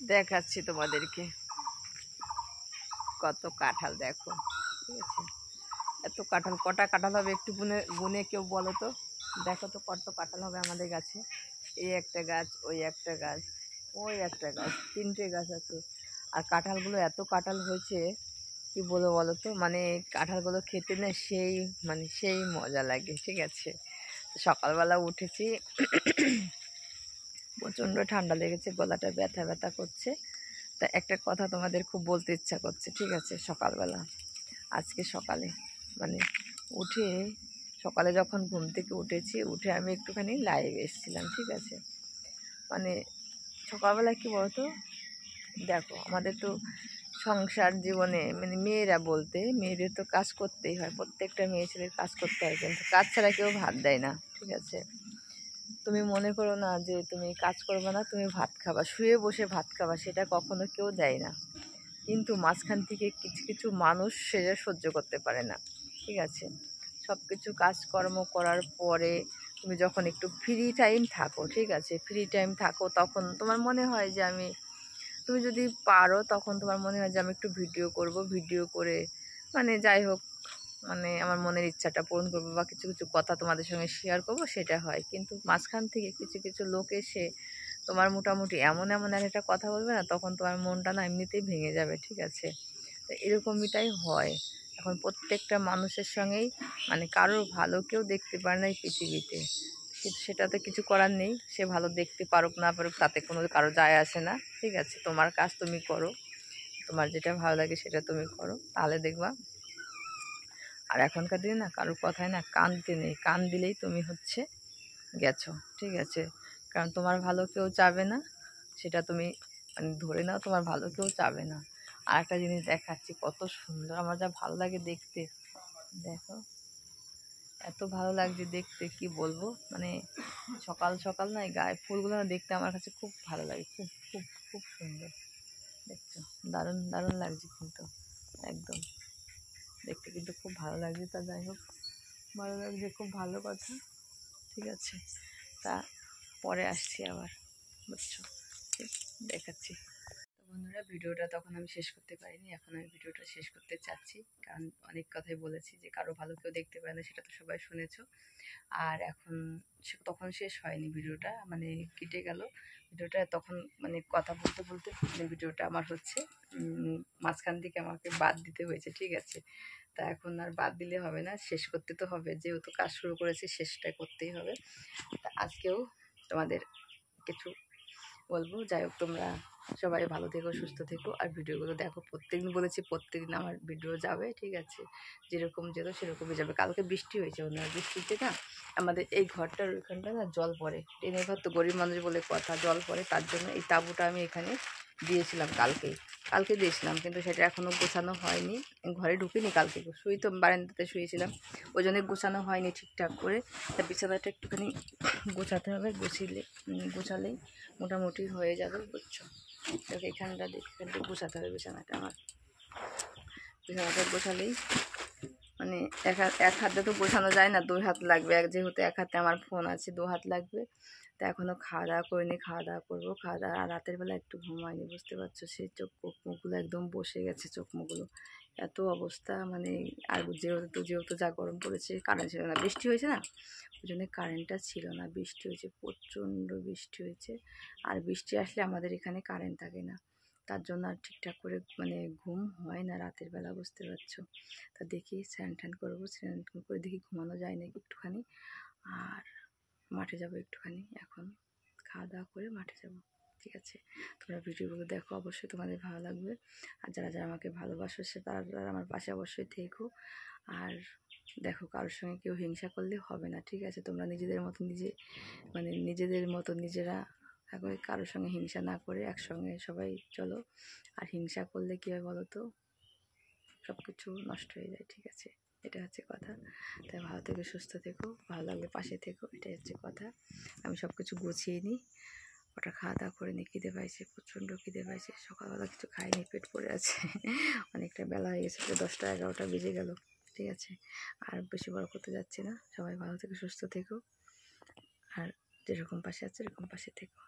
দেখাচ্ছি তোমাদেরকে কত কাঁঠাল। দেখো, ঠিক আছে, এত কাঁঠাল। কটা কাঁঠাল হবে একটু গুনে গুনে কেউ বলো তো। দেখো তো কত কাঁঠাল হবে আমাদের গাছে। এই একটা গাছ, ওই একটা গাছ, ওই একটা গাছ, 3টে গাছ আছে। আর কাঁঠালগুলো এত কাঁঠাল হয়েছে, কি বলবো বলো তো, মানে কাঁঠালগুলো খেতে না সেই সেই মজা লাগে, ঠিক আছে। সকালবেলা উঠেছি, প্রচণ্ড ঠান্ডা লেগেছে, গলাটা ব্যথা ব্যথা করছে। তা একটা কথা তোমাদের খুব বলতে ইচ্ছা করছে, ঠিক আছে। সকালবেলা আজকে সকালে উঠে, সকালে যখন ঘুম থেকে উঠেছি, উঠে আমি একটুখানি লাইভ এসেছিলাম, ঠিক আছে। সকালবেলা কি বলতো, দেখো আমাদের তো সংসার জীবনে মেয়েরা বলতে মেয়েদের তো কাজ করতেই হয়, প্রত্যেকটা মেয়ে ছেলের কাজ করতে হয়, কিন্তু কাজ ছাড়া কেউ ভাত দেয় না, ঠিক আছে। তুমি মনে করো না যে তুমি কাজ করবে না, তুমি ভাত খাবা, শুয়ে বসে ভাত খাবা, সেটা কখনো কেউ দেয় না। কিন্তু মাঝখান থেকে কিছু কিছু মানুষ সেটা সহ্য করতে পারে না, ঠিক আছে। সব কিছু কাজকর্ম করার পরে তুমি যখন একটু ফ্রি টাইম থাকো, ঠিক আছে, ফ্রি টাইম থাকো, তখন তোমার মনে হয় যে তুমি যদি পারো, তখন তোমার মনে হয় যে আমি একটু ভিডিও করব, ভিডিও করে যাই হোক, আমার মনের ইচ্ছাটা পূরণ করবো, বা কিছু কিছু কথা তোমাদের সঙ্গে শেয়ার করব, সেটা হয়। কিন্তু মাঝখান থেকে কিছু কিছু লোক এসে তোমার মোটামুটি এমন এমন একটা কথা বলবে না, তখন তোমার মনটা না এমনিতেই ভেঙে যাবে, ঠিক আছে। তো এরকমটাই হয় এখন প্রত্যেকটা মানুষের সঙ্গেই, কারোর ভালো কেউ দেখতে পারে না এই পৃথিবীতে, কিন্তু সেটাতে কিছু করার নেই। সে ভালো দেখতে পারুক না পারুক, তাতে কোনো কারো যায় আসে না, ঠিক আছে। তোমার কাজ তুমি করো, তোমার যেটা ভালো লাগে সেটা তুমি করো, তাহলে দেখবা। আর এখনকার দিনে না কারোর কথায় না কান দিতে নেই, কান দিলেই তুমি গেছো, ঠিক আছে। কারণ তোমার ভালো কেউ চাবে না, সেটা তুমি ধরে নাও, তোমার ভালো কেউ চাবে না। আর একটা জিনিস দেখাচ্ছি, কত সুন্দর, আমার যা ভালো লাগে দেখতে। দেখো, এত ভালো লাগছে দেখতে, কি বলবো। সকাল সকাল না এই গায়ে ফুলগুলো না দেখতে আমার কাছে খুব ভালো লাগে, খুব খুব খুব সুন্দর। দেখছো, দারুণ দারুণ লাগছে কিন্তু, একদম দেখতে কিন্তু খুব ভালো লাগছে। তা যাই হোক, ভালো লাগছে, খুব ভালো কথা, ঠিক আছে। তা পরে আসছি আবার, বুঝছো, দেখাচ্ছি। তো বন্ধুরা, ভিডিওটা তখন আমি শেষ করতে পারিনি, এখন আমি ভিডিওটা শেষ করতে চাচ্ছি, কারণ অনেক কথাই বলেছি যে কারো ভালো কেউ দেখতে পায় না, সেটা তো সবাই শুনেছো। আর এখন তখন শেষ হয়নি ভিডিওটা, কেটে গেল ভিডিওটা তখন, কথা বলতে বলতে ভিডিওটা আমার মাঝখান থেকে আমাকে বাদ দিতে হয়েছে, ঠিক আছে। তা এখন আর বাদ দিলে হবে না, শেষ করতে তো হবে, যেহেতু কাজ শুরু করেছি শেষটা করতেই হবে। তা আজকেও তোমাদের কিছু বলবো। যাই হোক, তোমরা সবাই ভালো থেকো, সুস্থ থেকো, আর ভিডিওগুলো দেখো। প্রত্যেকদিন বলেছি প্রত্যেকদিন আমার ভিডিও যাবে, ঠিক আছে। যেরকম যেত সেরকমই যাবে। কালকে বৃষ্টি হয়েছে, বৃষ্টিতে না আমাদের এই ঘরটার ওইখানটা না জল পড়ে, টেনের ঘর তো, গরিব মানুষ বলে কথা, জল পড়ে। তার জন্য এই তাঁবুটা আমি এখানে দিয়েছিলাম, কালকে দিয়েছিলাম, কিন্তু সেটা এখনও গোছানো হয়নি। ঘরে ঢুকিনি, কালকে তো বারান্দাতে শুয়েছিলাম, ওই জন্য গোছানো হয়নি ঠিকঠাক করে। তা বিছানাটা একটুখানি গোছাতে হবে, গোছালেই মোটামুটি হয়ে যাবে, বুঝছো। দেখো এখানটা গোছাতে হবে বিছানাটা আমার। বিছানাটা গোছালেই এক হাতে তো গোছানো যায় না, 2 হাত লাগবে। যেহেতু এক হাতে আমার ফোন আছে, 2 হাত লাগবে। তা এখনও খাওয়া দাওয়া করিনি, খাওয়া দাওয়া করবো। খাওয়া দাওয়া, আর রাতের বেলা একটু ঘুমাইনি, বুঝতে পারছো, সেই চোখ মুখগুলো একদম বসে গেছে, চোখ মুখগুলো এত অবস্থা। আর যেহেতু যা গরম পড়েছে, কারেন্ট ছিল না, বৃষ্টি হয়েছে না, ওই জন্য কারেন্টটা ছিল না। বৃষ্টি হয়েছে, প্রচণ্ড বৃষ্টি হয়েছে। আর বৃষ্টি আসলে আমাদের এখানে কারেন্ট থাকে না, তার জন্য আর ঠিকঠাক করে ঘুম হয় না রাতের বেলা, বুঝতে পারছো। তা দেখি স্নান টান করবো, স্নান টান করে দেখি ঘুমানো যায় নাকি একটুখানি, আর মাঠে যাবো একটুখানি এখন, খাওয়া দাওয়া করে মাঠে যাব, ঠিক আছে। তোমরা ভিডিওগুলো দেখো, অবশ্যই তোমাদের ভালো লাগবে। আর যারা যারা আমাকে ভালোবাসো, তারা আমার পাশে অবশ্যই থেকো। আর দেখো, কারোর সঙ্গে কেউ হিংসা করলে হবে না, ঠিক আছে। তোমরা নিজেদের মতো নিজেদের মতো নিজেরা একবারে, কারোর সঙ্গে হিংসা না করে একসঙ্গে সবাই চলো। আর হিংসা করলে কী হয় বলো তো, সব কিছু নষ্ট হয়ে যায়, ঠিক আছে। এটা হচ্ছে কথা। তাই ভালো থেকো, সুস্থ থেকো, ভালো লাগলে পাশে থেকো, এটাই হচ্ছে কথা। আমি সব কিছু গুছিয়ে নিই, ওটা খাওয়া দাওয়া করে নিই। খিদে পাইছে, প্রচণ্ড খিদে পাইছে। সকালবেলা কিছু খাইনি, পেট পড়ে আছে। অনেকটা বেলা হয়ে গেছে, 10টা 11টা বেজে গেল, ঠিক আছে। আর বেশি বড় করতে যাচ্ছি না। সবাই ভালো থেকো, সুস্থ থেকো, আর যেরকম পাশে আছে এরকম পাশে থেকো।